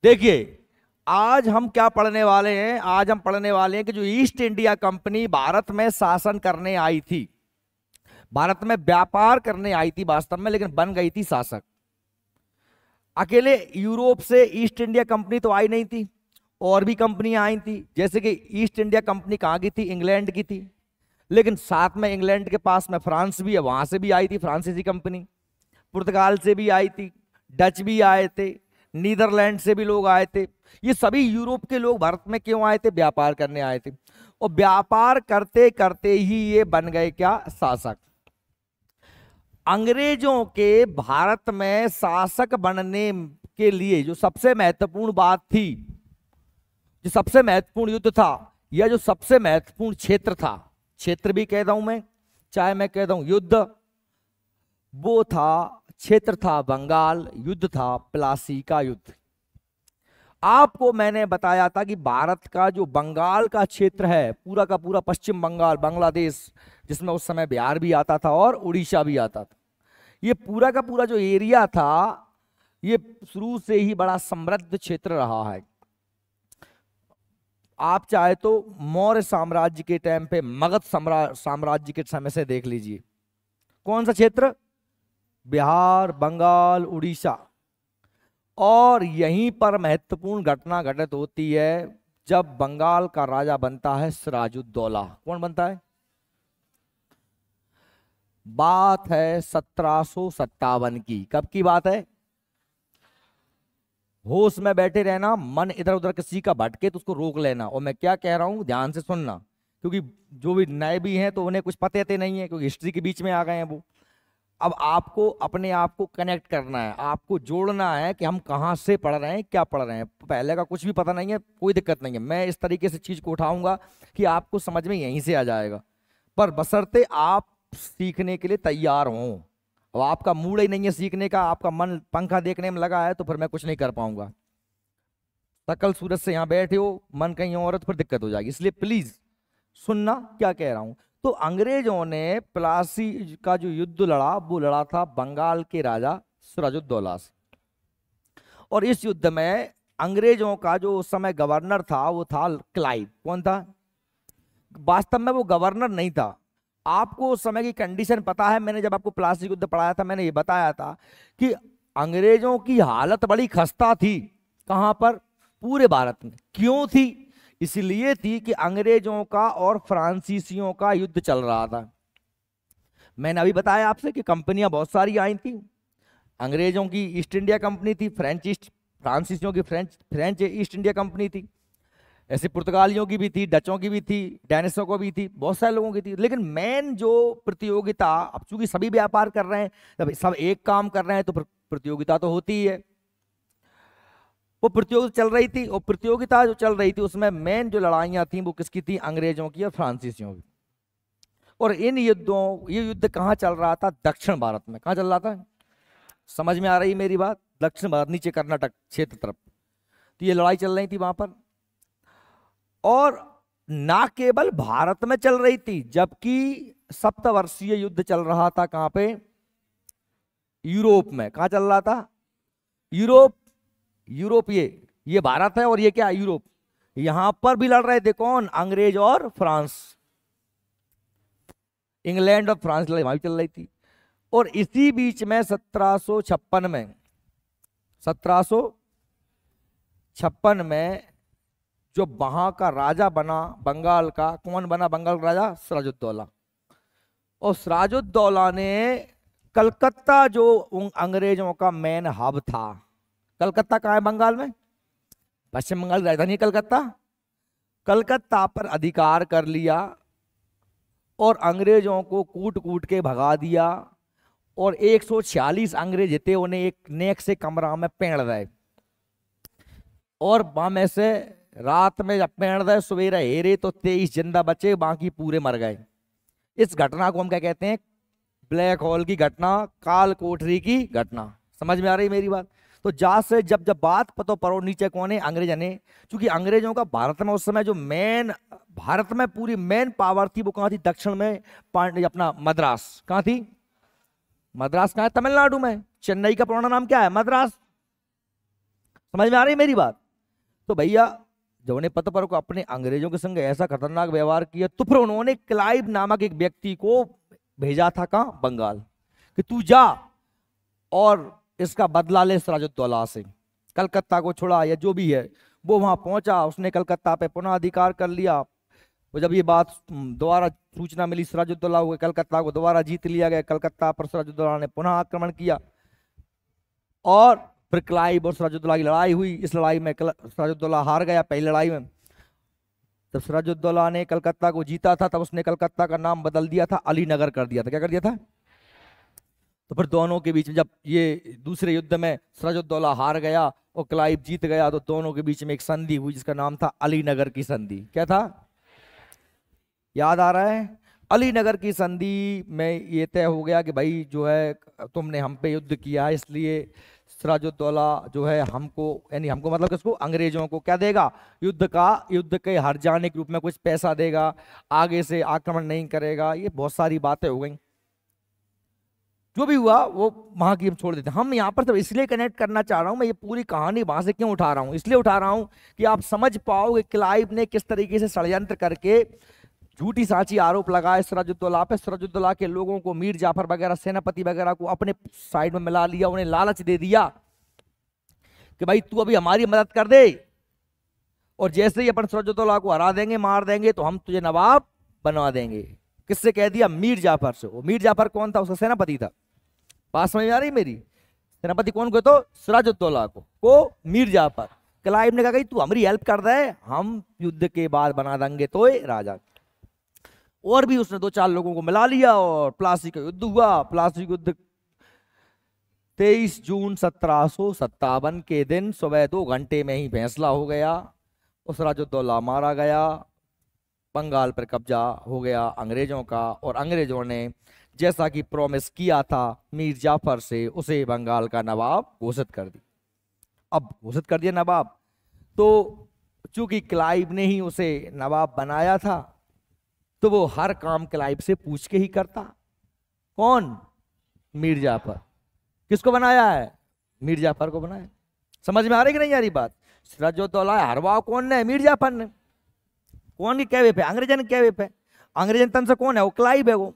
देखिए, आज हम क्या पढ़ने वाले हैं? आज हम पढ़ने वाले हैं कि जो ईस्ट इंडिया कंपनी भारत में शासन करने आई थी, भारत में व्यापार करने आई थी वास्तव में, लेकिन बन गई थी शासक। अकेले यूरोप से ईस्ट इंडिया कंपनी तो आई नहीं थी, और भी कंपनियां आई थी। जैसे कि ईस्ट इंडिया कंपनी कहाँ की थी? इंग्लैंड की थी। लेकिन साथ में इंग्लैंड के पास में फ्रांस भी है, वहां से भी आई थी फ्रांसीसी कंपनी। पुर्तगाल से भी आई थी, डच भी आए थे, नीदरलैंड से भी लोग आए थे। ये सभी यूरोप के लोग भारत में क्यों आए थे? व्यापार करने आए थे। और व्यापार करते करते ही ये बन गए क्या? शासक। अंग्रेजों के भारत में शासक बनने के लिए जो सबसे महत्वपूर्ण बात थी, जो सबसे महत्वपूर्ण युद्ध था, या जो सबसे महत्वपूर्ण क्षेत्र था, क्षेत्र भी कह दूं मैं, चाहे मैं कह दूं युद्ध, वो था, क्षेत्र था बंगाल, युद्ध था प्लासी का युद्ध। आपको मैंने बताया था कि भारत का जो बंगाल का क्षेत्र है, पूरा का पूरा पश्चिम बंगाल, बांग्लादेश, जिसमें उस समय बिहार भी आता था और उड़ीसा भी आता था, ये पूरा का पूरा जो एरिया था, ये शुरू से ही बड़ा समृद्ध क्षेत्र रहा है। आप चाहे तो मौर्य साम्राज्य के टाइम पे मगध साम्राज्य के समय से देख लीजिए। कौन सा क्षेत्र? बिहार, बंगाल, उड़ीसा। और यहीं पर महत्वपूर्ण घटना घटित होती है जब बंगाल का राजा बनता है सिराजुद्दौला। कौन बनता है? बात है 1757 की। कब की बात है? होश में बैठे रहना, मन इधर उधर किसी का भटके तो उसको रोक लेना। और मैं क्या कह रहा हूं ध्यान से सुनना, क्योंकि जो भी नए भी हैं तो उन्हें कुछ पते नहीं है, क्योंकि हिस्ट्री के बीच में आ गए हैं वो। अब आपको अपने आप को कनेक्ट करना है, आपको जोड़ना है कि हम कहाँ से पढ़ रहे हैं, क्या पढ़ रहे हैं। पहले का कुछ भी पता नहीं है, कोई दिक्कत नहीं है, मैं इस तरीके से चीज को उठाऊंगा कि आपको समझ में यहीं से आ जाएगा, पर बशर्ते आप सीखने के लिए तैयार हों। अब आपका मूड ही नहीं है सीखने का, आपका मन पंखा देखने में लगा है, तो फिर मैं कुछ नहीं कर पाऊंगा। सकल सूरत से यहाँ बैठे हो, मन कहीं और है, तो फिर दिक्कत हो जाएगी। इसलिए प्लीज सुनना क्या कह रहा हूं। तो अंग्रेजों ने प्लासी का जो युद्ध लड़ा, वो लड़ा था बंगाल के राजा सिराजुद्दौला से। और इस युद्ध में अंग्रेजों का जो उस समय गवर्नर था वो था क्लाइव। कौन था? वास्तव में वो गवर्नर नहीं था। आपको उस समय की कंडीशन पता है, मैंने जब आपको प्लासी युद्ध पढ़ाया था, मैंने ये बताया था कि अंग्रेजों की हालत बड़ी खस्ता थी। कहां पर? पूरे भारत में। क्यों थी? इसलिए थी कि अंग्रेजों का और फ्रांसीसियों का युद्ध चल रहा था। मैंने अभी बताया आपसे कि कंपनियां बहुत सारी आई थी। अंग्रेजों की ईस्ट इंडिया कंपनी थी, फ्रांसीसियों की फ्रेंच ईस्ट इंडिया कंपनी थी, ऐसे पुर्तगालियों की भी थी, डचों की भी थी, डेनिसों को भी थी, बहुत सारे लोगों की थी। लेकिन मेन जो प्रतियोगिता, अब चूंकि सभी व्यापार कर रहे हैं, जब सब एक काम कर रहे हैं तो प्रतियोगिता तो होती ही है। वो प्रतियोगिता चल रही थी, और प्रतियोगिता जो चल रही थी उसमें मेन जो लड़ाइयां थी वो किसकी थी? अंग्रेजों की और फ्रांसीसियों की। और इन युद्धों, ये युद्ध कहाँ चल रहा था? दक्षिण भारत में। कहाँ चल रहा था? समझ में आ रही मेरी बात? दक्षिण भारत, नीचे कर्नाटक क्षेत्र तरफ, तो ये लड़ाई चल रही थी वहां पर। और ना केवल भारत में चल रही थी, जबकि सप्तवर्षीय युद्ध चल रहा था कहां पे? यूरोप में। कहां चल रहा था? यूरोप। यूरोप, ये भारत है, और ये क्या? यूरोप। यहां पर भी लड़ रहे थे कौन? अंग्रेज और फ्रांस। इंग्लैंड और फ्रांस लड़ाई वहां भी चल रही थी। और इसी बीच में 1756 में, 1756 में जो वहां का राजा बना बंगाल का, कौन बना बंगाल का राजा? सिराजुद्दौला। और सिराजुद्दौला ने कलकत्ता, जो अंग्रेजों का मेन हब था, कलकत्ता कहाँ है बंगाल में? पश्चिम बंगाल की राजधानी है कलकत्ता। कलकत्ता पर अधिकार कर लिया और अंग्रेजों को कूट कूट के भगा दिया। और 146 अंग्रेज थे, उन्हें एक नेक से कमरा में पेड़ रहे, और वहां में से रात में जब पेड़ रहे, सवेरे हेरे तो 23 जिंदा बचे, बाकी पूरे मर गए। इस घटना को हम क्या कहते हैं? ब्लैक होल की घटना, काल कोठरी की घटना। समझ में आ रही मेरी बात? तो जा से जब जब बात पतो परो, नीचे कौन है? अंग्रेज ने। क्योंकि अंग्रेजों का भारत में उस समय जो मेन, भारत में पूरी मेन पावर थी, वो कहां थी? दक्षिण में, अपना मद्रास। कहां थी? मद्रास कहां है? तमिलनाडु में। चेन्नई का पुराना नाम क्या है? मद्रास। समझ में आ रही है मेरी बात? तो भैया जब उन्हें पता पर को अपने अंग्रेजों के संग ऐसा खतरनाक व्यवहार किया, तो फिर उन्होंने क्लाइव नामक एक व्यक्ति को भेजा था कहाँ, बंगाल, कि तू जा और इसका बदला ले सिराजुद्दौला से, कलकत्ता को छुड़ा या जो भी है। वो वहां पहुंचा, उसने कलकत्ता पे पुनः अधिकार कर लिया। वो जब ये बात दोबारा सूचना मिली सिराजुद्दौला को, कलकत्ता को दोबारा जीत लिया गया, कलकत्ता पर सिराजुद्दौला ने पुनः आक्रमण किया और फिर क्लाइव और सिराजुद्दौला की लड़ाई हुई। इस लड़ाई में सिराजुद्दौला हार गया पहली लड़ाई में। जब सिराजुद्दौला ने कलकत्ता को जीता था तब उसने कलकत्ता का नाम बदल दिया था, अलीनगर कर दिया था। क्या कर दिया था? तो फिर दोनों के बीच में जब ये दूसरे युद्ध में सिराजुद्दौला हार गया और क्लाइव जीत गया, तो दोनों के बीच में एक संधि हुई जिसका नाम था अलीनगर की संधि। क्या था, याद आ रहा है? अलीनगर की संधि में ये तय हो गया कि भाई जो है तुमने हम पे युद्ध किया, इसलिए सिराजुद्दौला जो है हमको, यानी हमको मतलब किसको, अंग्रेजों को क्या देगा, युद्ध के हार जाने के रूप में कुछ पैसा देगा, आगे से आक्रमण नहीं करेगा। ये बहुत सारी बातें हो गई। जो भी हुआ वो वहां की हम छोड़ देते हैं। हम यहाँ पर सब इसलिए कनेक्ट करना चाह रहा हूं, मैं ये पूरी कहानी वहां से क्यों उठा रहा हूं, इसलिए उठा रहा हूं कि आप समझ पाओ कि क्लाइव ने किस तरीके से षड्यंत्र करके झूठी साची आरोप लगाए सिराजुद्दौला पे। सिराजुद्दौला के लोगों को, मीर जाफर वगैरह सेनापति वगैरह को अपने साइड में मिला लिया, उन्हें लालच दे दिया कि भाई तू अभी हमारी मदद कर दे और जैसे ही अपन सिराजुद्दौला को हरा देंगे, मार देंगे, तो हम तुझे नवाब बनवा देंगे। किससे कह दिया? मीर जाफर से। वो मीर जाफर कौन था? उसका सेनापति था। बात समझ में आ रही मेरी? सेनापति कौन को? तो सिराजुद्दौला को मीर जाफर। क्लाइव ने कहा तू हमारी हेल्प कर दे, हम युद्ध के बाद बना देंगे तो राजा। और भी उसने 2-4 लोगों को मिला लिया और प्लासी का युद्ध हुआ। प्लासी युद्ध 23 जून 1757 के दिन सुबह 2 घंटे में ही फैसला हो गया। सिराजुद्दौला मारा गया, बंगाल पर कब्जा हो गया अंग्रेजों का, और अंग्रेजों ने जैसा कि प्रॉमिस किया था मीर जाफर से, उसे बंगाल का नवाब घोषित कर दी। अब घोषित कर दिया नवाब, तो चूंकि क्लाइव ने ही उसे नवाब बनाया था, तो वो हर काम क्लाइव से पूछ के ही करता। कौन? मीर जाफर। किसको बनाया है? मीर जाफर को बनाया। समझ में आ रही कि नहीं आ रही बात? सिराजुद्दौला हरवा कौन ने? मीर जाफर ने। कौन की कहवे पे? अंग्रेजन के कहवे पे। अंग्रेजन तन से कौन है? वो क्लाइव है। वो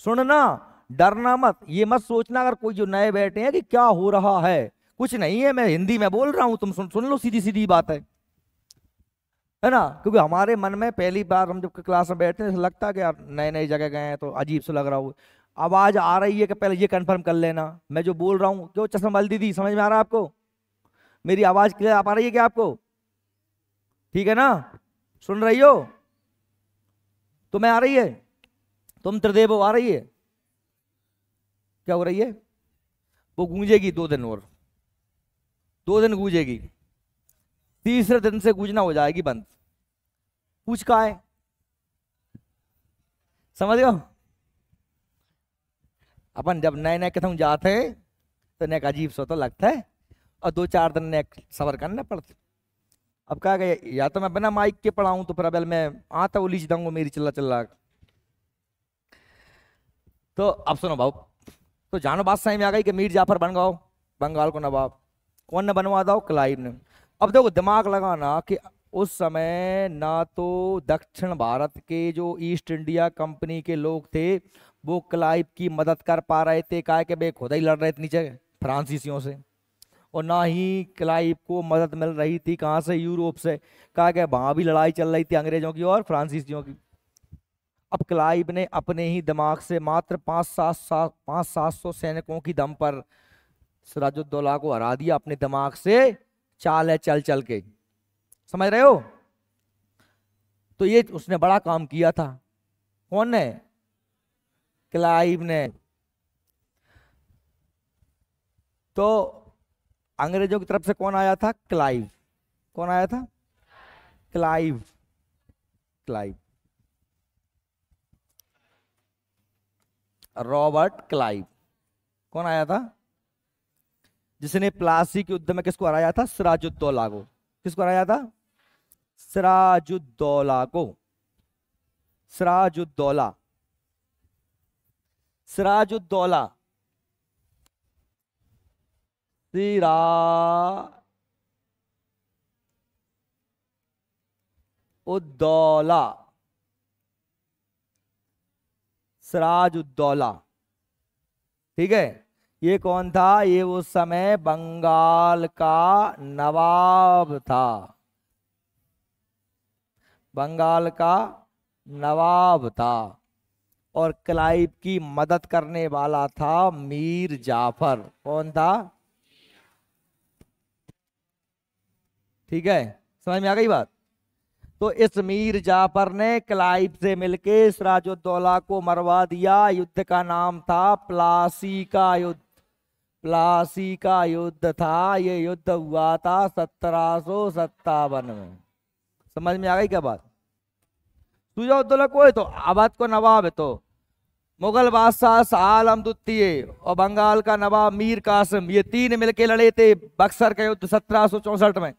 सुनना, डरना मत, ये मत सोचना अगर कोई जो नए बैठे हैं कि क्या हो रहा है, कुछ नहीं है। मैं हिंदी में बोल रहा हूं, तुम सुन लो, सीधी सीधी बात है ना? क्योंकि हमारे मन में पहली बार हम जब क्लास में बैठते हैं लगता है कि यार नए नई जगह गए हैं तो अजीब सा लग रहा हो। आवाज आ रही है कि पहले ये कंफर्म कर लेना मैं जो बोल रहा हूँ। क्यों चश्मा वाली दीदी, समझ में आ रहा है आपको? मेरी आवाज क्लियर आ पा रही है क्या आपको? ठीक है ना? सुन रही हो? तुम्हें आ रही है? तुम त्रिदेव हो, आ रही है? क्या हो रही है? वो गूंजेगी 2 दिन और, 2 दिन गूंजेगी, तीसरे दिन से गूंजना हो जाएगी बंद। पूछ का है, समझ गए? अपन जब नए नए कथम जाते हैं तो नेक अजीब सा तो लगता है, और 2-4 दिन नेक सबर करना पड़ता। अब कहा गया या तो मैं बिना माइक के पढ़ाऊं तो फिर अब मैं आता उलीच दूंगा मेरी चिल्ला चिल्ला। तो अब सुनो भाव, तो जानो बात सही में आ गई कि मीर जाफर बन गओ बंगाल को नवाब। कौन ने बनवा दो? क्लाइव ने। अब देखो दिमाग लगाना कि उस समय ना तो दक्षिण भारत के जो ईस्ट इंडिया कंपनी के लोग थे वो क्लाइव की मदद कर पा रहे थे, काहे के बे खुद ही लड़ रहे थे नीचे फ्रांसीसियों से, और ना ही क्लाइव को मदद मिल रही थी कहाँ से? यूरोप से। कहा कि वहां भी लड़ाई चल रही थी अंग्रेजों की और फ्रांसीसियों की। अब क्लाइव ने अपने ही दिमाग से मात्र 500-700 सैनिकों की दम पर सिराजुद्दौला को हरा दिया, अपने दिमाग से चाल है चल चल के। समझ रहे हो? तो ये उसने बड़ा काम किया था। कौन ने? क्लाइव ने। तो अंग्रेजों की तरफ से कौन आया था? क्लाइव। कौन आया था? क्लाइव। Clive, Robert Clive. कौन आया था? जिसने प्लासी के युद्ध में किसको हराया था? सिराजुद्दौला को। किसको हराया था? सिराजुद्दौला को। सिराजुद्दौला, सिराजुद्दौला, सिराजुद्दौला। उद्दौला, सिराज उद्दौला, ठीक है। ये कौन था? ये उस समय बंगाल का नवाब था, बंगाल का नवाब था। और क्लाइव की मदद करने वाला था मीर जाफर। कौन था? ठीक है, समझ में आ गई बात? तो इस मीर जाफर ने क्लाइव से मिलके सिराजुद्दौला को मरवा दिया। युद्ध का नाम था प्लासी का युद्ध। प्लासी का युद्ध था। ये युद्ध हुआ था 1757 में। समझ में आ गई क्या बात? शुजाउद्दौला को है तो अवध को नवाब है, तो मुगल बादशाह शाह आलम द्वितीय और बंगाल का नवाब मीर कासिम, ये तीन मिलके लड़े थे बक्सर का युद्ध 1764 में।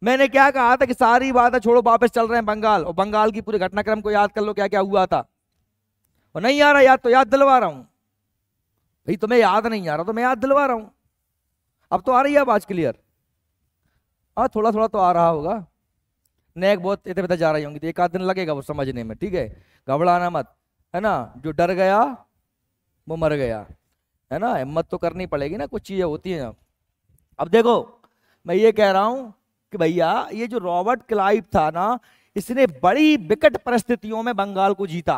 मैंने क्या कहा था कि सारी बातें छोड़ो, वापस चल रहे हैं बंगाल, और बंगाल की पूरे घटनाक्रम को याद कर लो, क्या क्या हुआ था। और नहीं आ रहा याद तो याद दिलवा रहा हूं भाई, तुम्हें याद नहीं आ रहा तो मैं याद दिलवा रहा हूं। अब तो आ रही है आवाज क्लियर? हाँ, थोड़ा थोड़ा तो आ रहा होगा। नेक बहुत इतने बता जा रही होंगी, तो एक आध दिन लगेगा वो समझने में, ठीक है। घबराना मत, है ना। जो डर गया वो मर गया, है ना। हिम्मत तो करनी पड़ेगी ना, कुछ चीजें होती हैं। अब देखो, मैं ये कह रहा हूं कि भैया ये जो रॉबर्ट क्लाइव था ना, इसने बड़ी विकट परिस्थितियों में बंगाल को जीता,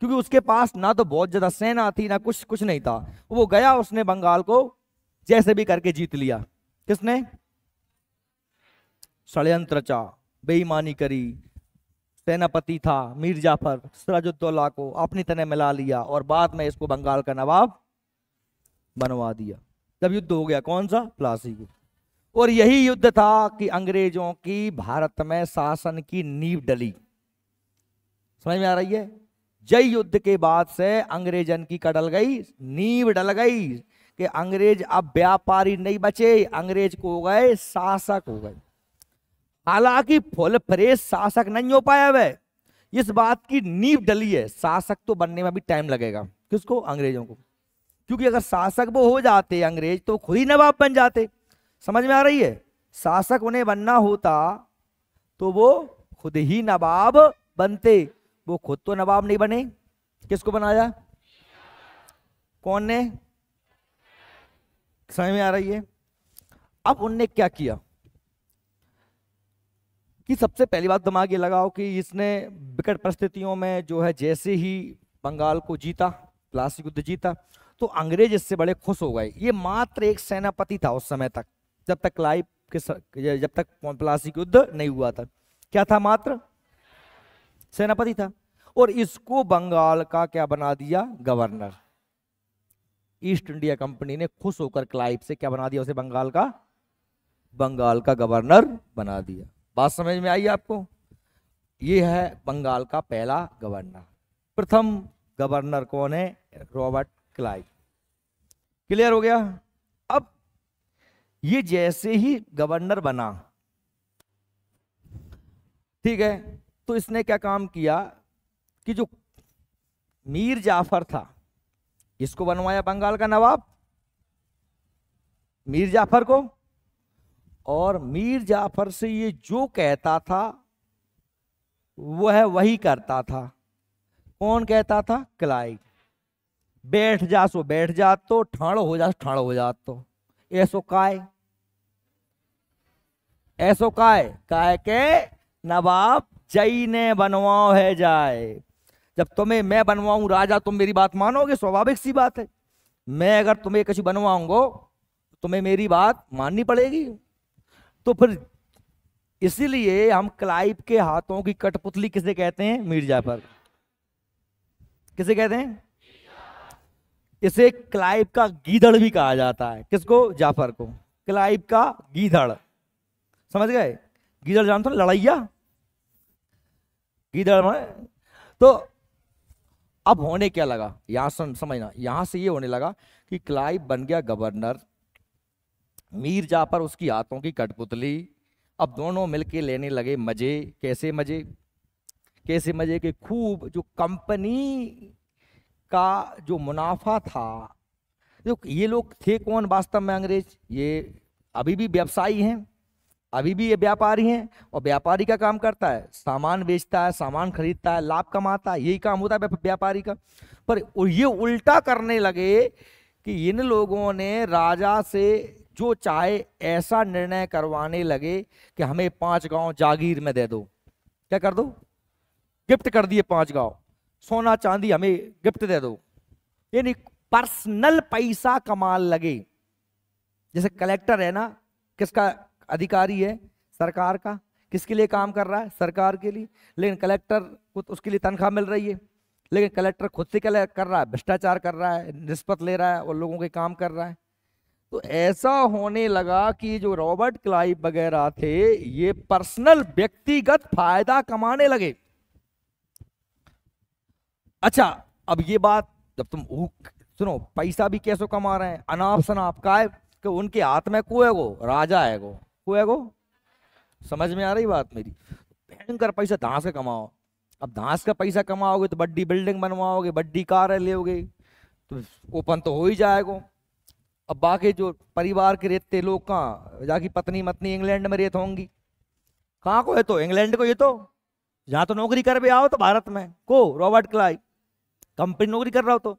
क्योंकि उसके पास ना तो बहुत ज्यादा सेना थी, ना कुछ कुछ नहीं था। वो गया, उसने बंगाल को जैसे भी करके जीत लिया। किसने? षड्यंत्र रचा, बेईमानी करी, सेनापति था मीर जाफर, सिराजुद्दौला को अपनी तरह मिला लिया और बाद में इसको बंगाल का नवाब बनवा दिया। जब युद्ध हो गया, कौन सा? प्लासी को। और यही युद्ध था कि अंग्रेजों की भारत में शासन की नींव डली। समझ में आ रही है? जय युद्ध के बाद से अंग्रेजन की डल गई, नींव डल गई कि अंग्रेज अब व्यापारी नहीं बचे, अंग्रेज को हो गए शासक हो गए। हालांकि फुल फ्रेश शासक नहीं हो पाया वह, इस बात की नींव डली है। शासक तो बनने में भी टाइम लगेगा। किसको? अंग्रेजों को। क्योंकि अगर शासक वो हो जाते अंग्रेज तो खुद ही नवाब बन जाते। समझ में आ रही है? शासक उन्हें बनना होता तो वो खुद ही नवाब बनते। वो खुद तो नवाब नहीं बने, किसको बनाया? कौन ने? समझ में आ रही है? अब उनने क्या किया कि सबसे पहली बात दिमाग ये लगाओ कि इसने विकट परिस्थितियों में जो है जैसे ही बंगाल को जीता, प्लासी युद्ध जीता, तो अंग्रेज इससे बड़े खुश हो गए। ये मात्र एक सेनापति था उस समय तक, जब तक क्लाइव के जब तक प्लासी युद्ध नहीं हुआ था। क्या था? मात्र सेनापति था। और इसको बंगाल का क्या बना दिया? गवर्नर। ईस्ट इंडिया कंपनी ने खुश होकर क्लाइव से क्या बना दिया? उसे बंगाल का गवर्नर बना दिया। बात समझ में आई आपको? ये है बंगाल का पहला गवर्नर। प्रथम गवर्नर कौन है? Robert Clive. क्लियर हो गया? अब ये जैसे ही गवर्नर बना, ठीक है, तो इसने क्या काम किया कि जो मीर जाफर था इसको बनवाया बंगाल का नवाब, मीर जाफर को। और मीर जाफर से ये जो कहता था वह वही करता था। कौन कहता था? क्लाइव। बैठ जा सो बैठ जात तो, ठाड़ो हो जा ठाड़ो हो जात तो। ऐसो काय काय के नवाब जई ने बनवाओ है जाए। जब तुम्हें मैं बनवाऊं राजा, तुम मेरी बात मानोगे? स्वाभाविक सी बात है। मैं अगर तुम्हें कुछ बनवाऊंगा तो तुम्हें मेरी बात माननी पड़ेगी। तो फिर इसीलिए हम क्लाइव के हाथों की कठपुतली किसे कहते हैं? मीर जाफर। किसे कहते हैं? इसे क्लाइव का गीदड़ भी कहा जाता है। किसको? जाफर को। क्लाइव का गीदड़। समझ गए? गीदड़ जानते हो? लड़ैया गीदड़ में। तो अब होने क्या लगा यहां समझना, यहां से ये होने लगा कि क्लाइव बन गया गवर्नर, मीर जाफर उसकी हाथों की कठपुतली। अब दोनों मिलके लेने लगे मजे। कैसे मजे? कैसे मजे? कि खूब जो कंपनी का जो मुनाफा था, जो ये लोग थे कौन वास्तव में? अंग्रेज। ये अभी भी व्यवसायी हैं, अभी भी ये व्यापारी हैं, और व्यापारी का काम करता है सामान बेचता है, सामान खरीदता है, लाभ कमाता है, यही काम होता है व्यापारी का। पर ये उल्टा करने लगे कि इन लोगों ने राजा से जो चाहे ऐसा निर्णय करवाने लगे कि हमें 5 गांव जागीर में दे दो। क्या कर दो? गिफ्ट कर दिए 5 गांव, सोना चांदी हमें गिफ्ट दे दो। यानी पर्सनल पैसा कमाल लगे। जैसे कलेक्टर है ना, किसका अधिकारी है? सरकार का। किसके लिए काम कर रहा है? सरकार के लिए। लेकिन कलेक्टर को उसके लिए तनख्वाह मिल रही है, लेकिन कलेक्टर खुद से क्या कर रहा है? भ्रष्टाचार कर रहा है, रिश्वत ले रहा है और लोगों के काम कर रहा है। तो ऐसा होने लगा कि जो रॉबर्ट क्लाइव वगैरह थे, ये पर्सनल व्यक्तिगत फायदा कमाने लगे। अच्छा, अब ये बात जब तुम सुनो, पैसा भी कैसे कमा रहे हैं? अनाप शनाप का है कि उनके हाथ में को है, वो राजा है, को है, समझ में आ रही बात मेरी? भयंकर पैसा धांस का कमाओ। अब धांस का पैसा कमाओगे तो बड़ी बिल्डिंग बनवाओगे, बड़ी कार लोगे, तो ओपन तो हो ही जाएगा। अब बाकी जो परिवार के रहते लोग कहाँ, जाके पत्नी मतनी इंग्लैंड में रहते होंगी। कहाँ को है? तो इंग्लैंड को। ये तो जहाँ तो नौकरी कर भी आओ तो भारत में को रॉबर्ट क्लाइव कंपनी नौकरी कर रहा हो तो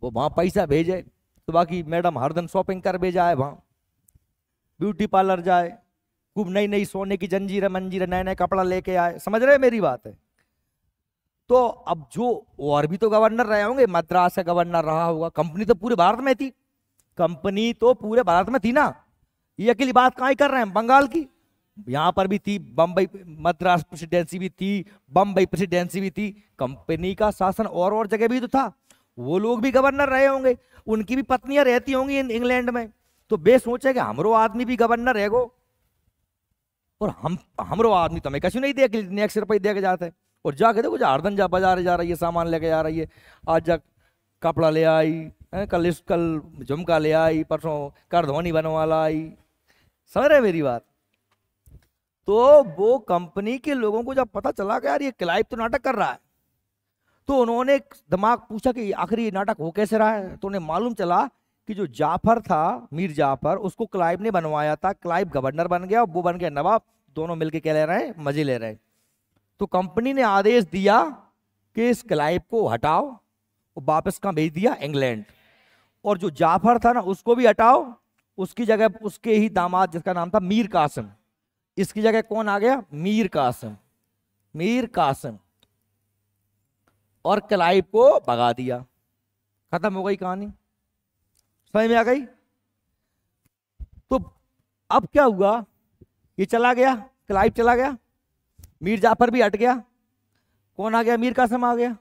वो वहां पैसा भेजे, तो बाकी मैडम हर दिन शॉपिंग कर भेजा है, वहां ब्यूटी पार्लर जाए, खूब नई नई सोने की जंजीरें मंजीरें, नए नए कपड़ा लेके आए। समझ रहे मेरी बात है? तो अब जो और भी तो गवर्नर रहे होंगे, मद्रास का गवर्नर रहा होगा, कंपनी तो पूरे भारत में थी, कंपनी तो पूरे भारत में थी ना। ये अकेली बात कहाँ कर रहे हैं? बंगाल की। यहां पर भी थी, बंबई मद्रास प्रेसिडेंसी भी थी, बंबई प्रेसिडेंसी भी थी। कंपनी का शासन और जगह भी तो था, वो लोग भी गवर्नर रहे होंगे, उनकी भी पत्नियां रहती होंगी इंग्लैंड में। तो बे सोचे कि हमरो आदमी भी गवर्नर है गो, और हमरो आदमी तो हमें कछु नहीं दे, 1 रुपये दे के जाते, और जाके देखो हरदन जा बाजार जा रही है, सामान लेके जा रही है, आज जा कपड़ा ले आई, कल झुमका ले आई, परसों करधोनी बनवा लाई। समझ रहे मेरी बात? तो वो कंपनी के लोगों को जब पता चला कि यार ये क्लाइव तो नाटक कर रहा है, तो उन्होंने दिमाग पूछा कि आखिर ये नाटक हो कैसे रहा है। तो उन्हें मालूम चला कि जो जाफर था, मीर जाफर, उसको क्लाइव ने बनवाया था। क्लाइव गवर्नर बन गया, वो बन गया नवाब, दोनों मिलके क्या ले रहे हैं? मजे ले रहे हैं। तो कंपनी ने आदेश दिया कि इस क्लाइव को हटाओ, और वापस कहाँ भेज दिया? इंग्लैंड। और जो जाफर था ना, उसको भी हटाओ, उसकी जगह उसके ही दामाद जिसका नाम था मीर कासिम, इसकी जगह कौन आ गया? मीर कासिम। मीर कासिम। और क्लाइव को भगा दिया, खत्म हो गई कहानी। समझ में आ गई? तो अब क्या हुआ? ये चला गया, क्लाइव चला गया, मीर जाफर भी हट गया, कौन आ गया? मीर कासिम आ गया।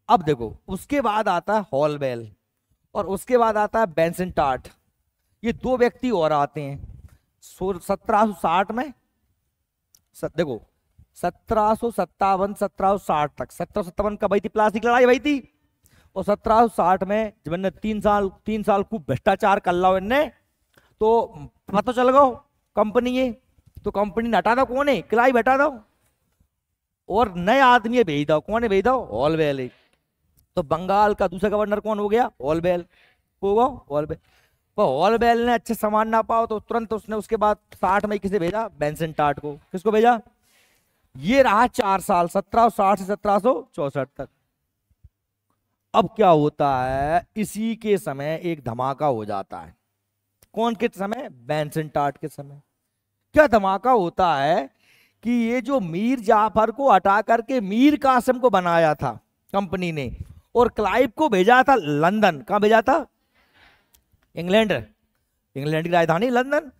अब देखो, उसके बाद आता है हॉलबेल, और उसके बाद आता है बेंसेंटाट। ये 2 व्यक्ति और आते हैं 1760 में। देखो 1757 1760 तक, 1757 का भाई थी प्लासी की लड़ाई भाई थी, और 1760 में जब इन्हें 3 साल खूब भ्रष्टाचार कर लो इनने, तो पता चल गो कंपनी ये, तो कंपनी ने हटा दो, कौन है? क्लाइव हटा दो, और नए आदमी भेज दो। कौन है भेज दो? हॉलबेल। तो बंगाल का दूसरा गवर्नर कौन हो गया? हॉलबेल होगा। हॉलबेल। तो हॉलबेल ने अच्छे सामान ना पाओ तो तुरंत उसने उसके बाद 60 में किसे भेजा? बेंसेंटाट को। किसको भेजा? ये रहा 4 साल, 1760 से 1764 तक। अब क्या होता है? इसी के समय एक धमाका हो जाता है। कौन के समय? बेंसेंटाट के समय। क्या धमाका होता है कि ये जो मीर जाफर को हटा करके मीर कासिम को बनाया था कंपनी ने, और क्लाइव को भेजा था लंदन। कहां भेजा था? इंग्लैंड। इंग्लैंड की राजधानी लंदन।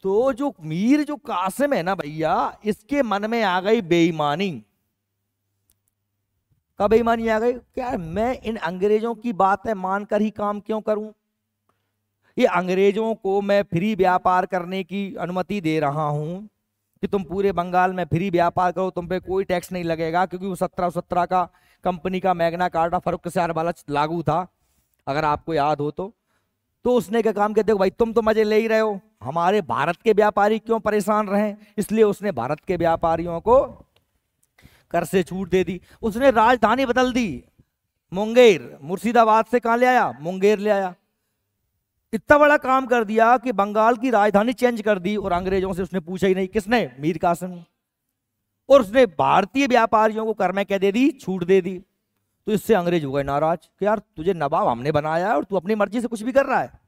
तो जो मीर जो कासिम है ना भैया, इसके मन में आ गई बेईमानी। कब बेईमानी आ गई? क्या मैं इन अंग्रेजों की बातें मानकर ही काम क्यों करूं? ये अंग्रेजों को मैं फ्री व्यापार करने की अनुमति दे रहा हूं कि तुम पूरे बंगाल में फ्री व्यापार करो, तुम पे कोई टैक्स नहीं लगेगा, क्योंकि वो 1717 का कंपनी का मैग्ना कार्टा फर्रुखसियार वाला लागू था, अगर आपको याद हो तो उसने क्या काम किया? देखो भाई, तुम तो मजे ले ही रहे हो, हमारे भारत के व्यापारी क्यों परेशान रहे, इसलिए उसने भारत के व्यापारियों को कर से छूट दे दी। उसने राजधानी बदल दी, मुंगेर, मुर्शिदाबाद से कहां ले आया? मुंगेर ले आया। इतना बड़ा काम कर दिया कि बंगाल की राजधानी चेंज कर दी और अंग्रेजों से उसने पूछा ही नहीं। किसने? मीर कासिम। और उसने भारतीय व्यापारियों को कर में क्या दे दी? छूट दे दी। तो इससे अंग्रेज हो गए नाराज कि यार तुझे नवाब हमने बनाया है और तू अपनी मर्जी से कुछ भी कर रहा है।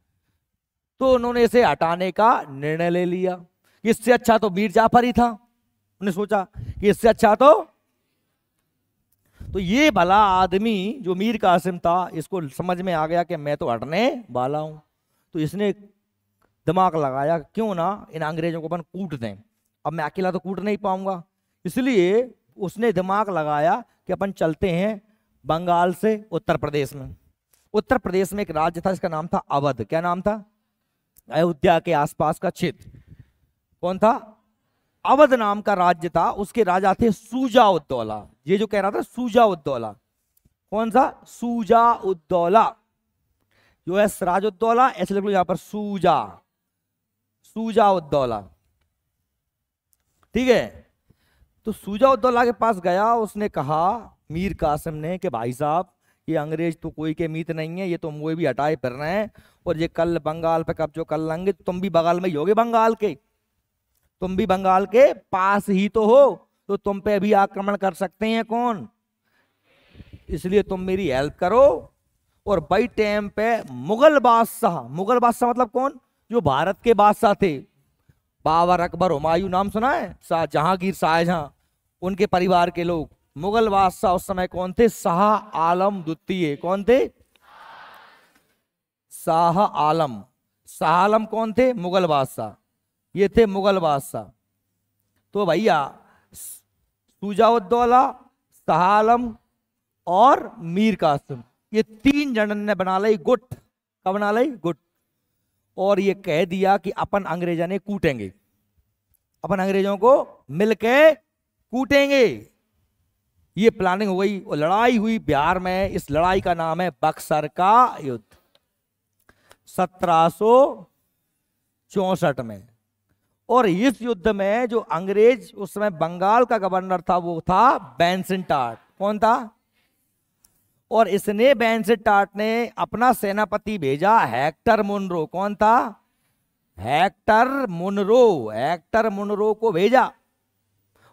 तो उन्होंने इसे हटाने का निर्णय ले लिया। इससे अच्छा तो मीर जाफर ही था। उन्होंने सोचा कि इससे अच्छा तो ये भला आदमी जो मीर कासिम था, इसको समझ में आ गया कि मैं तो हटने वाला हूं। तो इसने दिमाग लगाया क्यों ना इन अंग्रेजों को अपन कूट दें। अब मैं अकेला तो कूट नहीं पाऊंगा, इसलिए उसने दिमाग लगाया कि अपन चलते हैं बंगाल से उत्तर प्रदेश में। उत्तर प्रदेश में एक राज्य था, इसका नाम था अवध। क्या नाम था? अयोध्या के आसपास का क्षेत्र। कौन था? अवध नाम का राज्य था। उसके राजा थे सूजा उद्दौला। ये जो कह रहा था सूजा उद्दौला, कौन सा? सूजा उद्दौला। जो है सिराज उद्दौला, ऐसे लिख लो यहां पर सूजा, सूजा उद्दौला। ठीक है। तो सूजा उद्दौला के पास गया, उसने कहा मीर कासिम ने कि भाई साहब ये अंग्रेज तो कोई के मीत नहीं है, ये तो मुझे भी हटाए फिर रहे हैं और ये कल बंगाल पे कब्जा कर लेंगे। तुम भी बंगाल में ही होगे, बंगाल के, तुम भी बंगाल के पास ही तो हो, तो तुम पे भी आक्रमण कर सकते हैं कौन? इसलिए तुम मेरी हेल्प करो। और बाई टाइम पे मुगल बादशाह, मुगल बादशाह मतलब कौन? जो भारत के बादशाह थे, बाबर, अकबर, हुमायूं, नाम सुना है? जहांगीर, शाहजहां, उनके परिवार के लोग। मुगल बादशाह उस समय कौन थे? शाह आलम द्वितीय। कौन थे? शाह आलम। शाह आलम कौन थे? मुगल बादशाह। ये थे मुगल बादशाह। तो भैया सुजाउद्दौला, शाह आलम और मीर कासिम, ये तीन जनन ने बना ली गुट। कब बना ली? गुट। और ये कह दिया कि अपन अंग्रेजों ने कूटेंगे, अपन अंग्रेजों को मिलके कूटेंगे। ये प्लानिंग हो गई और लड़ाई हुई बिहार में। इस लड़ाई का नाम है बक्सर का युद्ध, 1764 में। और इस युद्ध में जो अंग्रेज उस समय बंगाल का गवर्नर था वो था बैनसिंटाट। कौन था? और इसने, बैनसिंटाट ने अपना सेनापति भेजा हेक्टर मुनरो। कौन था? Hector Munro. हेक्टर मुनरो को भेजा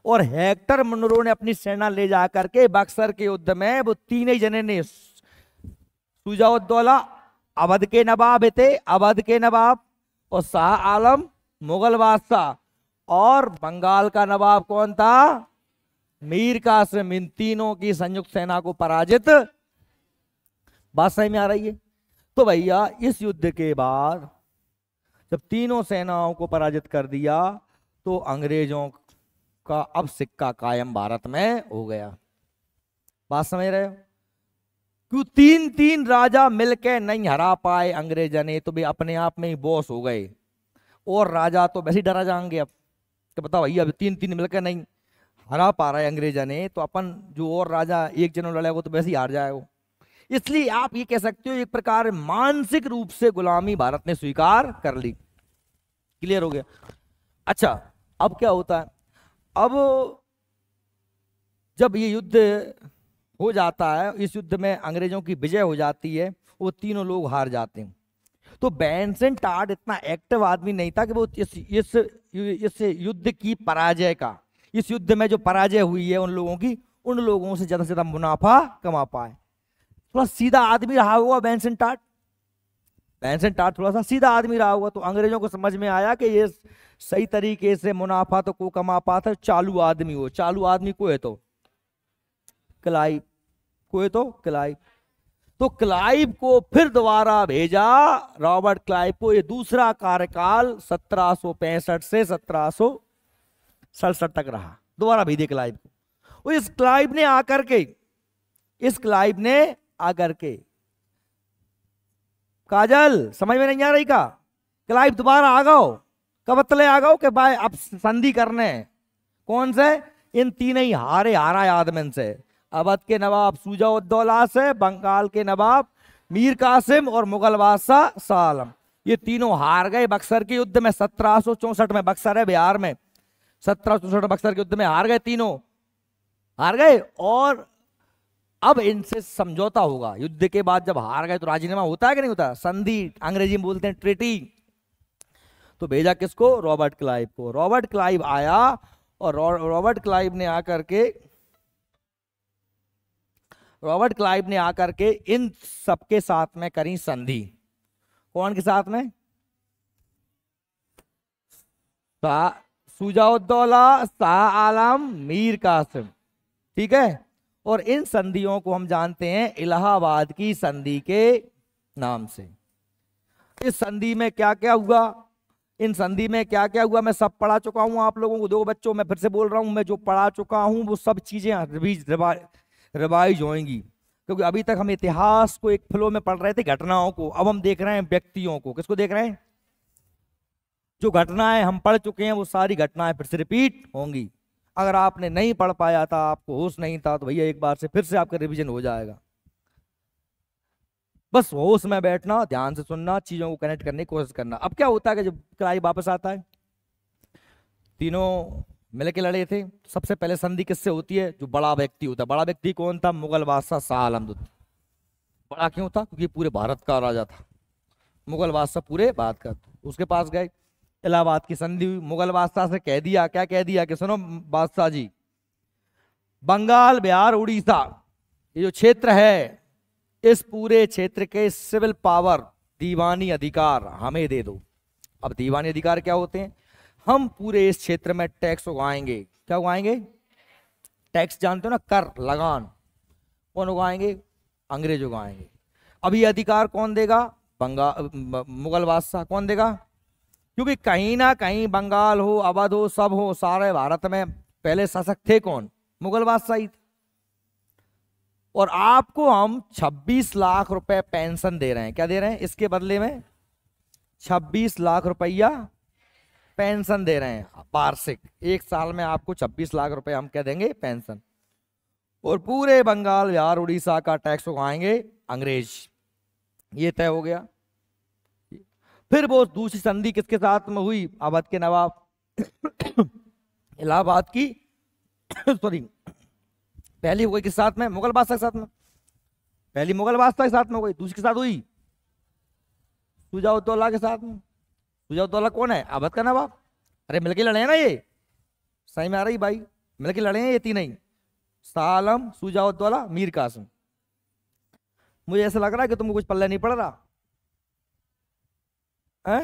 और हेक्टर मुनरो ने अपनी सेना ले जा करके बक्सर के युद्ध में वो तीन ही जने ने, सुजाउद्दौला अवध के नवाब थे, अवध के नवाब, और शाह आलम मुगल बादशाह, और बंगाल का नवाब कौन था? मीर कासिम। इन तीनों की संयुक्त सेना को पराजित। बात सही में आ रही है? तो भैया इस युद्ध के बाद जब तीनों सेनाओं को पराजित कर दिया तो अंग्रेजों का अब सिक्का कायम भारत में हो गया। बात समझ रहे हो? क्यों? तीन तीन राजा मिलके नहीं हरा पाए अंग्रेजों ने, तो वे अपने आप में ही बॉस हो गए। और राजा तो वैसे ही डरा जाएंगे अब, तो बताओ भैया अब तीन तीन मिलकर नहीं हरा पा रहे अंग्रेजों ने, तो अपन जो और राजा एक जनों लड़ेगा तो वैसे ही हार जाएगा। इसलिए आप ये कह सकते हो एक प्रकार मानसिक रूप से गुलामी भारत ने स्वीकार कर ली। क्लियर हो गया? अच्छा, अब क्या होता है? अब जब ये युद्ध हो जाता है, इस युद्ध में अंग्रेजों की विजय हो जाती है, वो तीनों लोग हार जाते हैं। तो बैनसिंटाट इतना एक्टिव आदमी नहीं था कि वो इस युद्ध की पराजय का, इस युद्ध में जो पराजय हुई है उन लोगों की, उन लोगों से ज्यादा मुनाफा कमा पाए। थोड़ा सीधा आदमी रहा हुआ बैनसिंटाट, बैनसिंटाट थोड़ा सा सीधा आदमी रहा हुआ। तो अंग्रेजों को समझ में आया कि ये सही तरीके से मुनाफा तो को कमा पाता, चालू आदमी हो। चालू आदमी को है तो क्लाइव, को है तो क्लाइव। तो क्लाइव को फिर दोबारा भेजा, रॉबर्ट क्लाइव को। ये दूसरा कार्यकाल 1765 से 1767 तक रहा। दोबारा भेजे क्लाइव को। इस क्लाइव ने आकर के, इस क्लाइव ने आकर के, काजल समझ में नहीं आ रही का? क्लाइव दोबारा आ गओ, कबतले आ गओ कि भाई अब संधि करने। कौन से? इन तीन ही हारा आदमन से, अवध के नवाब सुजाउद्दौला से, बंगाल के नवाब मीर कासिम और मुगल बादशाह शाह आलम। ये तीनों हार गए बक्सर के युद्ध में 1764 में। बक्सर है बिहार में, 1764 बक्सर के युद्ध में हार गए, तीनों हार गए। और अब इनसे समझौता होगा। युद्ध के बाद जब हार गए तो राजीनामा होता है कि नहीं होता, संधि अंग्रेजी में बोलते हैं ट्रीटी। तो भेजा किसको, रॉबर्ट क्लाइव को। रॉबर्ट क्लाइव आया और रॉबर्ट क्लाइव ने आकर के इन सबके साथ में करी संधि। कौन के साथ में, शुजाउद्दौला, शाह आलम, मीर कासिम, ठीक है। और इन संधियों को हम जानते हैं इलाहाबाद की संधि के नाम से। इस संधि में क्या क्या हुआ, इन संधि में क्या क्या हुआ मैं सब पढ़ा चुका हूं आप लोगों को। दो बच्चों मैं फिर से बोल रहा हूं, मैं जो पढ़ा चुका हूं वो सब चीजें रिवाइज होंगी, क्योंकि अभी तक हम इतिहास को एक फ्लो में पढ़ रहे थे, घटनाओं को। अब हम देख रहे हैं व्यक्तियों को। किसको देख रहे हैं, जो घटनाएं हम पढ़ चुके हैं वो सारी घटनाएं फिर से रिपीट होंगी। अगर आपने नहीं पढ़ पाया था, आपको होश नहीं था, तो भैया एक बार से फिर से आपका रिवीजन हो जाएगा। बस होश में बैठना, ध्यान से सुनना, चीजों को कनेक्ट करने की कोशिश करना। अब क्या होता है कि जब क्लाइव वापस आता है, तीनों मिलके लड़े थे। सबसे पहले संधि किससे होती है, जो बड़ा व्यक्ति होता है। बड़ा व्यक्ति कौन था, मुगल बादशाह शाह आलम दुर्रानी। बड़ा क्यों था, क्योंकि पूरे भारत का राजा था, मुगल बादशाह पूरे भारत का। उसके पास गए, इलाहाबाद की संधि हुई। मुगल बादशाह से कह दिया, क्या कह दिया कि सुनो बादशाह जी, बंगाल, बिहार, उड़ीसा, ये जो क्षेत्र है, इस पूरे क्षेत्र के सिविल पावर, दीवानी अधिकार हमें दे दो। अब दीवानी अधिकार क्या होते हैं, हम पूरे इस क्षेत्र में टैक्स उगाएंगे। क्या उगाएंगे, टैक्स जानते हो ना, कर, लगान। कौन उगाएंगे, अंग्रेज उगाएंगे। अब ये अधिकार कौन देगा, मुगल बादशाह। कौन देगा, क्योंकि कहीं ना कहीं बंगाल हो, अवध हो, सब हो, सारे भारत में पहले शासक थे कौन, मुगल बादशाह ही थे। और आपको हम 26 लाख रुपए पेंशन दे रहे हैं। क्या दे रहे हैं, इसके बदले में 26 लाख रुपया पेंशन दे रहे हैं वार्षिक। एक साल में आपको 26 लाख रुपए हम क्या देंगे, पेंशन। और पूरे बंगाल, बिहार, उड़ीसा का टैक्स उगाएंगे अंग्रेज। ये तय हो गया। फिर वो दूसरी संधि किसके साथ में हुई, अवध के नवाब इलाहाबाद की सॉरी पहली हो गई किस साथ में, मुगल बादशाह के साथ में। पहली मुगल बादशाह के साथ में हो गई, दूसरी के साथ हुई शुजाउद्दौला के साथ में। शुजाउद्दौला कौन है, अवध का नवाब। अरे मिलके लड़े हैं ना ये, सही में आ रही भाई, मिलके लड़े हैं ये तीन ही, शाह आलम, शुजाउद्दौला, मीर कासिम। मुझे ऐसा लग रहा है कि तुमको कुछ पल्ले नहीं पड़ रहा है।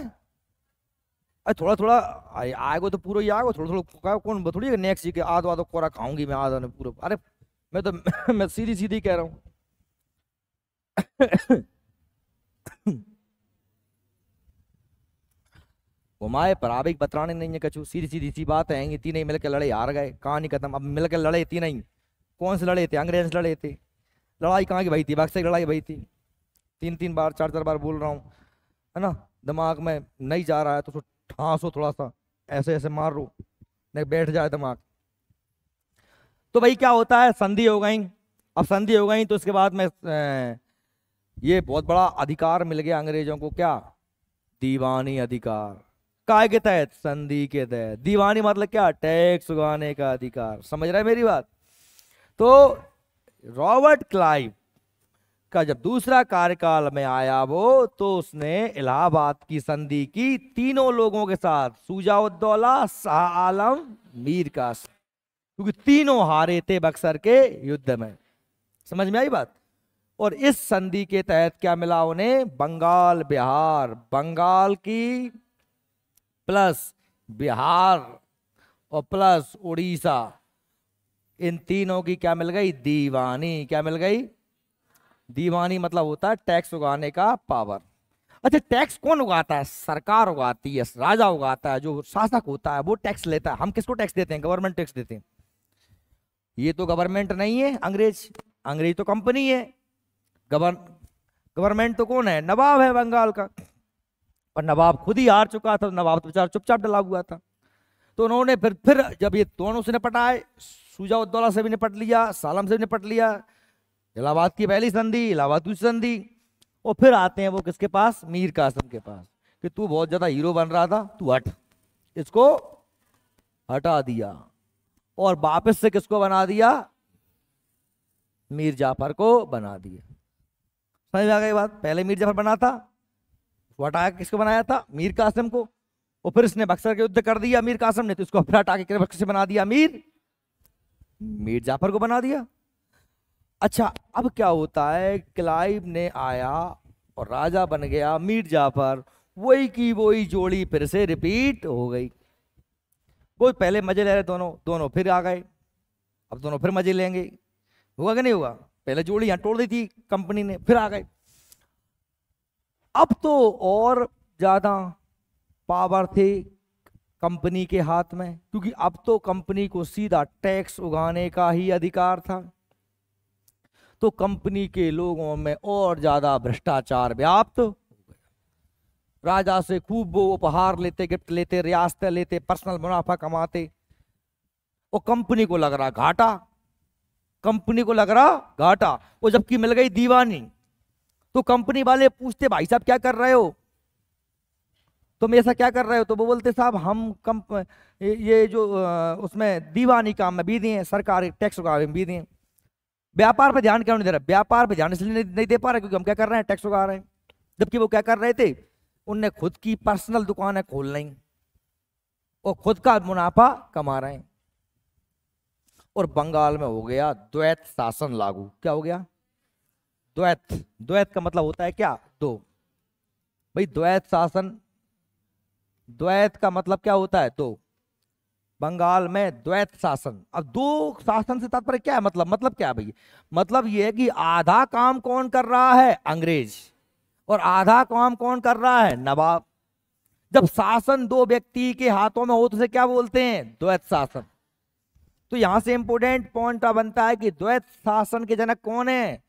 अरे थोड़ा थोड़ा आएगो तो पूरा ही आएगो, थोड़ा थोड़ा कौन थोड़ी नेक्स्ट जी के आधो आधो कोरा खाऊंगी मैं, आधा ने पूरा। अरे मैं तो मैं सीधी सीधी कह रहा हूं घुमाए पराबिक बतराने नहीं है कछु, सीधी सीधी सी बात है। ये तीन ही मिलकर लड़े, हार गए, कहानी खत्म। अब मिलकर लड़े तीन ही, कौन से लड़े थे, अंग्रेज लड़े थे। लड़ाई कहाँ की भाई थी, बक्सर की लड़ाई भाई थी। तीन तीन बार, चार चार बार बोल रहा हूँ, है ना। दिमाग में नहीं जा रहा है तो ठांसो थोड़ा सा, ऐसे ऐसे मार लो, नहीं बैठ जाए दिमाग। तो भाई क्या होता है, संधि हो गई। अब संधि हो गई तो इसके बाद में ये बहुत बड़ा अधिकार मिल गया अंग्रेजों को, क्या, दीवानी अधिकार। काय के तहत, संधि के तहत। दीवानी मतलब क्या, टैक्स उगाने का अधिकार। समझ रहे हैं मेरी बात। तो रॉबर्ट क्लाइव का जब दूसरा कार्यकाल में आया वो, तो उसने इलाहाबाद की संधि की तीनों लोगों के साथ, शुजाउद्दौला, शाह आलम, मीर कासिम, क्योंकि तीनों हारे थे बक्सर के युद्ध में। समझ में आई बात। और इस संधि के तहत क्या मिला उन्हें, बंगाल, बिहार, बंगाल की प्लस बिहार और प्लस उड़ीसा, इन तीनों की क्या मिल गई, दीवानी। क्या मिल गई, दीवानी मतलब होता है टैक्स उगाने का पावर। अच्छा, टैक्स कौन उगाता है, सरकार उगाती है, राजा उगाता है, जो शासक होता है वो टैक्स लेता है। हम किसको टैक्स देते हैं, गवर्नमेंट टैक्स देते हैं। ये तो गवर्नमेंट नहीं है अंग्रेज, अंग्रेज तो कंपनी है। गवर्नमेंट तो कौन है, नवाब है बंगाल का। और नवाब खुद ही हार चुका था, नवाब तो बेचारा चुपचाप डला हुआ था। तो उन्होंने फिर जब ये दोनों से निपटाए, शुजाउद्दौला से भी निपट लिया, सालम से भी निपट लिया, इलाहाबाद की पहली संधि, इलाहाबाद दूसरी संधि, और फिर आते हैं वो किसके पास, मीर कासिम के पास, कि तू बहुत ज्यादा हीरो बन रहा था, तू हट। इसको हटा दिया और वापस से किसको बना दिया, मीर जाफर को बना दिया। समझ में आ गई बात? पहले मीर जाफर बना था, हटा के किसको बनाया था? मीर कासिम को। और फिर इसने बक्सर के युद्ध कर दिया मीर कासिम ने, तो इसको फिर हटा के बक्सर से बना दिया मीर जाफर को बना दिया। अच्छा, अब क्या होता है, क्लाइव ने आया और राजा बन गया मीर जाफर, वही की वही जोड़ी फिर से रिपीट हो गई। वो पहले मजे ले रहे दोनों, दोनों फिर आ गए, अब दोनों फिर मजे लेंगे। होगा कि नहीं होगा? पहले जोड़ी यहां तोड़ दी थी कंपनी ने, फिर आ गए। अब तो और ज्यादा पावर थे कंपनी के हाथ में, क्योंकि अब तो कंपनी को सीधा टैक्स उगाने का ही अधिकार था। तो कंपनी के लोगों में और ज्यादा भ्रष्टाचार व्याप्त हो गया। राजा से खूब वो उपहार लेते, गिफ्ट लेते, रियासतें लेते, पर्सनल मुनाफा कमाते, और कंपनी को लग रहा घाटा, कंपनी को लग रहा घाटा। वो जबकि मिल गई दीवानी, तो कंपनी वाले पूछते भाई साहब क्या कर रहे हो, तुम ऐसा क्या कर रहे हो? तो वो बोलते साहब हम ये जो उसमें दीवानी काम में भी दिए, सरकारी टैक्स उगा भी दिए। व्यापार पे ध्यान क्यों नहीं दे रहा? व्यापार पे ध्यान इसलिए नहीं दे पा रहे क्योंकि हम क्या कर रहे हैं, टैक्स उगा रहे हैं। जबकि वो क्या कर रहे थे, उनने खुद की पर्सनल दुकानें खोल ली और खुद का मुनाफा कमा रहे हैं। और बंगाल में हो गया द्वैत शासन लागू। क्या हो गया? द्वैत। द्वैत का मतलब होता है क्या? दो। भाई द्वैत शासन, द्वैत का मतलब क्या होता है? दो। बंगाल में द्वैत शासन। अब दो शासन से तात्पर्य क्या है? मतलब क्या है भाई? मतलब ये है कि आधा काम कौन कर रहा है? अंग्रेज, और आधा काम कौन कर रहा है? नवाब। जब शासन दो व्यक्ति के हाथों में हो तो उसे क्या बोलते हैं? द्वैत शासन। तो यहां से इंपोर्टेंट पॉइंट बनता है कि द्वैत शासन के जनक कौन है?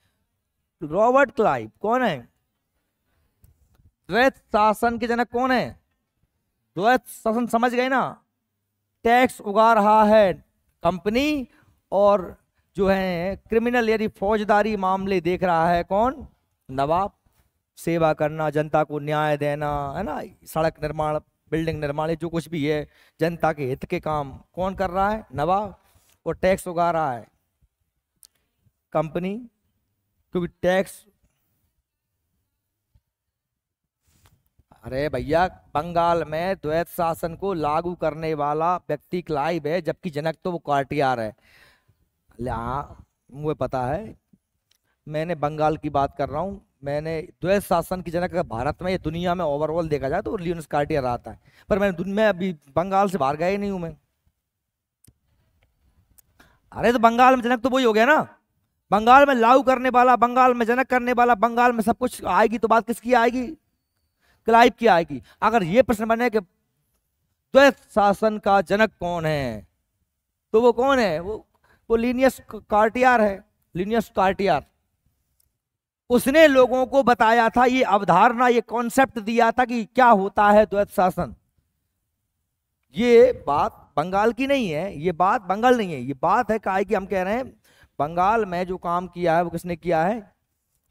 Robert Clive. कौन है द्वैत शासन के जनक? कौन है? द्वैत शासन समझ गए ना? टैक्स उगा रहा है कंपनी, और जो है क्रिमिनल यानी फौजदारी मामले देख रहा है कौन? नवाब। सेवा करना, जनता को न्याय देना, है ना, सड़क निर्माण, बिल्डिंग निर्माण, जो कुछ भी है जनता के हित के काम कौन कर रहा है? नवाब। और टैक्स उगा रहा है कंपनी, क्योंकि टैक्स, अरे भैया बंगाल में द्वैत शासन को लागू करने वाला व्यक्ति क्लाइव है, जबकि जनक तो वो कार्टियार है। हाँ मुझे पता है, मैंने बंगाल की बात कर रहा हूँ। मैंने द्वैत शासन की जनक भारत में या दुनिया में ओवरऑल देखा जाए तो लियोनस कार्टियर आता है, पर मैं अभी बंगाल से बाहर गया ही नहीं हूं मैं। अरे तो बंगाल में जनक तो वही हो गया ना, बंगाल में लागू करने वाला, बंगाल में जनक करने वाला, बंगाल में सब कुछ आएगी तो बात किसकी आएगी? क्लाइव की आएगी। अगर ये प्रश्न बने कि द्वैत शासन का जनक कौन है, तो वो कौन है? वो लिनियस कार्टियर है। लिनियस कार्टियर, उसने लोगों को बताया था, ये अवधारणा, ये कॉन्सेप्ट दिया था कि क्या होता है द्वैत शासन। ये बात बंगाल की नहीं है, ये बात बंगाल नहीं है, ये बात है काहे कि हम कह रहे हैं बंगाल में जो काम किया है वो किसने किया है।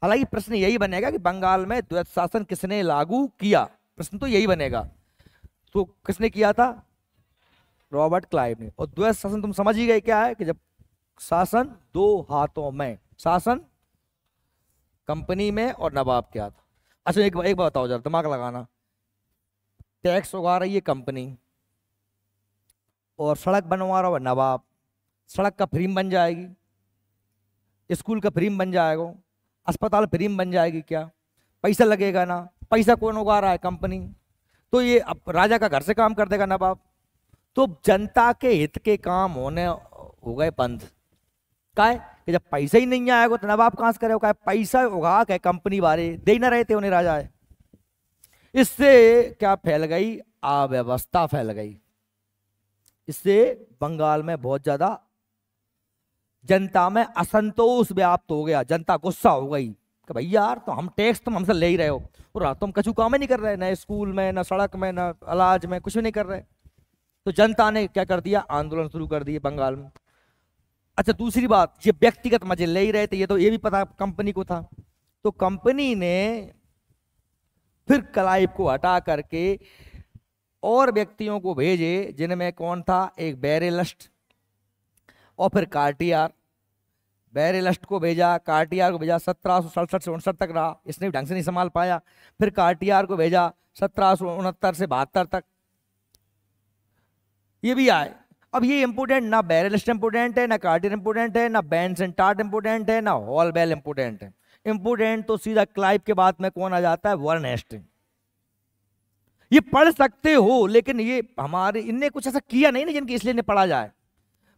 हालांकि प्रश्न यही बनेगा कि बंगाल में द्वैत शासन किसने लागू किया, प्रश्न तो यही बनेगा। तो किसने किया था? रॉबर्ट क्लाइव ने। और द्वैत शासन तुम समझ ही गए क्या है, कि जब शासन दो हाथों में, शासन कंपनी में और नवाब के हाथ। अच्छा एक बात बताओ जरा, दिमाग लगाना। टैक्स उगा रही है कंपनी और सड़क बनवा रहा है नवाब। सड़क का फ्रीम बन जाएगी, स्कूल का फ्रीम बन जाएगा, अस्पताल फ्रीम बन जाएगी क्या? पैसा लगेगा ना। पैसा कौन उगा रहा है? कंपनी। तो ये अब राजा का घर से काम कर देगा नवाब। तो जनता के हित के काम होने हो गए बंद। काय कि जब पैसा ही नहीं आएगा तो नवाब कहां से करेगा? पैसा उगा के कंपनी वाले दे ही ना रहे थे उन्हें राजा है। इससे क्या फैल गई? अव्यवस्था फैल गई। इससे बंगाल में बहुत ज्यादा जनता में असंतोष व्याप्त हो गया। जनता गुस्सा हो गई कि भाई यार तो हम टैक्स तुम हमसे ले ही रहे हो और तुम कछु काम ही नहीं कर रहे, ना स्कूल में, ना सड़क में, ना इलाज में, कुछ भी नहीं कर रहे। तो जनता ने क्या कर दिया? आंदोलन शुरू कर दिए बंगाल में। अच्छा दूसरी बात, ये व्यक्तिगत मजे ले ही रहे थे, ये तो ये भी पता कंपनी को था। तो कंपनी ने फिर क्लाइव को हटा करके और व्यक्तियों को भेजे, जिनमें कौन था? एक बेरेलस्ट और फिर कार्टियर, बेरेलस्ट को भेजा, कार्टियार को भेजा, 1767 से 59 तक रहा, इसने भी ढंग से नहीं संभाल पाया। फिर कार्टियार को भेजा 1769 से 72 तक, ये भी आए। अब ये इंपोर्टेंट, ना बेरेलस्ट इंपोर्टेंट है, ना कार्टियर इंपोर्टेंट है, ना बेंसेंटार्ट इंपोर्टेंट है, ना हॉलबेल इंपोर्टेंट है। इंपोर्टेंट तो सीधा क्लाइव के बाद में कौन आ जाता है, वारेन हेस्टिंग। ये पढ़ सकते हो, लेकिन ये हमारे इनने कुछ ऐसा किया नहीं ना जिनके इसलिए इन्हें पढ़ा जाए।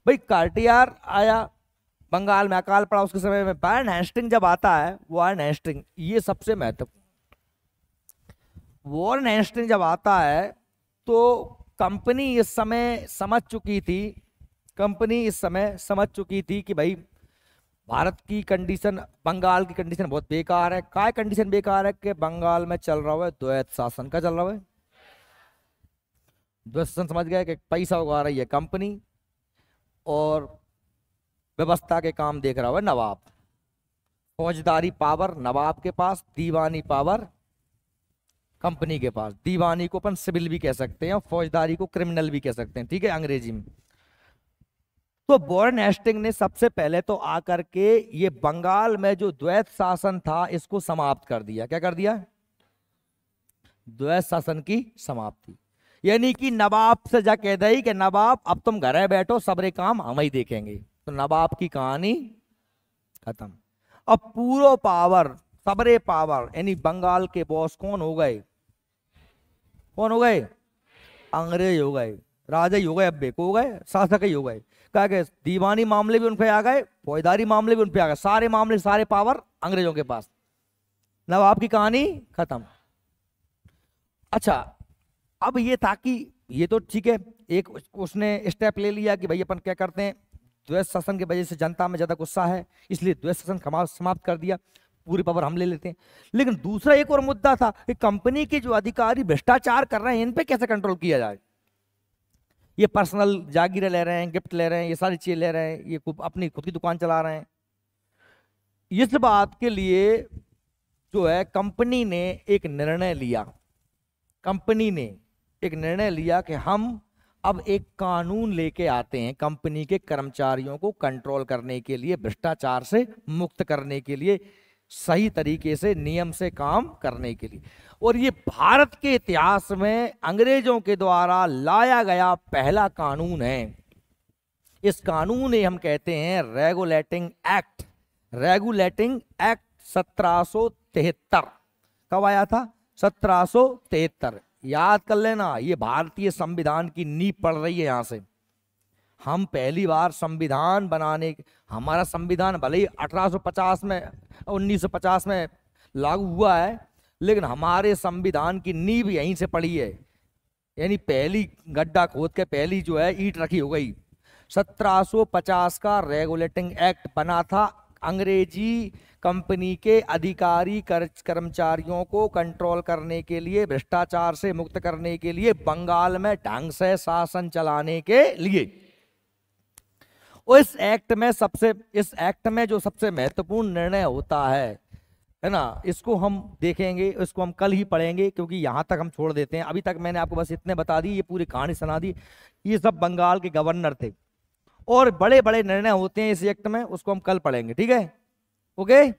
भाई कार्टियार आया, बंगाल में अकाल पड़ा उसके समय में। वारेन हेस्टिंग जब आता है, वारेन हेस्टिंग ये सबसे महत्वपूर्ण, वारेन हेस्टिंग जब आता है तो कंपनी इस समय समझ चुकी थी, कंपनी इस समय समझ चुकी थी कि भाई भारत की कंडीशन, बंगाल की कंडीशन बहुत बेकार है। क्या कंडीशन बेकार है कि बंगाल में चल रहा है द्वैत शासन। का चल रहा है द्वैत शासन। समझ गए कि पैसा उगा रही है कंपनी और व्यवस्था के काम देख रहा है नवाब। फौजदारी पावर नवाब के पास, दीवानी पावर कंपनी के पास। दीवानी को अपन सिविल भी कह सकते हैं और फौजदारी को क्रिमिनल भी कह सकते हैं, ठीक है, अंग्रेजी में। तो वारेन हेस्टिंग ने सबसे पहले तो आकर के ये बंगाल में जो द्वैत शासन था इसको समाप्त कर दिया। क्या कर दिया? द्वैत शासन की समाप्ति। यानी कि नवाब से जा कह दई कि नवाब अब तुम घर बैठो, सबरे काम हम ही देखेंगे। तो नवाब की कहानी खत्म। अब पूरा पावर, सबरे पावर, यानी बंगाल के बॉस कौन हो गए? कौन हो गए? अंग्रेज हो गए, राजा ही हो गए, अब बेको हो गए, शासक ही हो गए। क्या कहे, दीवानी मामले भी उन पे आ गए, फौजदारी मामले भी उन पे आ गए, सारे मामले, सारे पावर अंग्रेजों के पास। नवाब की कहानी खत्म। अच्छा, अब ये था कि ये तो ठीक है, एक उसने स्टेप ले लिया कि भाई अपन क्या करते हैं, द्वैत शासन की वजह से जनता में ज्यादा गुस्सा है, इसलिए द्वैत शासन समाप्त कर दिया, पूरी पावर हम ले लेते हैं। लेकिन दूसरा एक और मुद्दा था कि कंपनी के जो अधिकारी भ्रष्टाचार कर रहे हैं, इन पे कैसे कंट्रोल किया जाए। ये पर्सनल जागीरें ले रहे हैं, गिफ्ट ले रहे हैं, ये सारी चीजें ले रहे हैं, ये अपनी खुद की दुकान चला रहे हैं। इस बात के लिए जो है कंपनी ने एक निर्णय लिया, कंपनी ने एक निर्णय लिया कि हम अब एक कानून लेके आते हैं कंपनी के कर्मचारियों को कंट्रोल करने के लिए, भ्रष्टाचार से मुक्त करने के लिए, सही तरीके से नियम से काम करने के लिए। और ये भारत के इतिहास में अंग्रेजों के द्वारा लाया गया पहला कानून है। इस कानून ने हम कहते हैं रेगुलेटिंग एक्ट। Regulating act 1773। कब आया था? 1773। याद कर लेना, ये भारतीय संविधान की नींव पड़ रही है यहां से। हम पहली बार संविधान बनाने, हमारा संविधान भले ही 1850 में 1950 में लागू हुआ है, लेकिन हमारे संविधान की नींव यहीं से पड़ी है। यानी पहली गड्ढा खोद के पहली जो है ईंट रखी हो गई। 1750 का रेगुलेटिंग एक्ट बना था, अंग्रेजी कंपनी के अधिकारी कर्मचारियों को कंट्रोल करने के लिए, भ्रष्टाचार से मुक्त करने के लिए, बंगाल में ढंग से शासन चलाने के लिए। इस एक्ट में जो सबसे महत्वपूर्ण निर्णय होता है ना, इसको हम देखेंगे, इसको हम कल ही पढ़ेंगे, क्योंकि यहां तक हम छोड़ देते हैं। अभी तक मैंने आपको बस इतने बता दी, ये पूरी कहानी सुना दी। ये सब बंगाल के गवर्नर थे और बड़े बड़े निर्णय होते हैं इस एक्ट में, उसको हम कल पढ़ेंगे, ठीक है? ओके।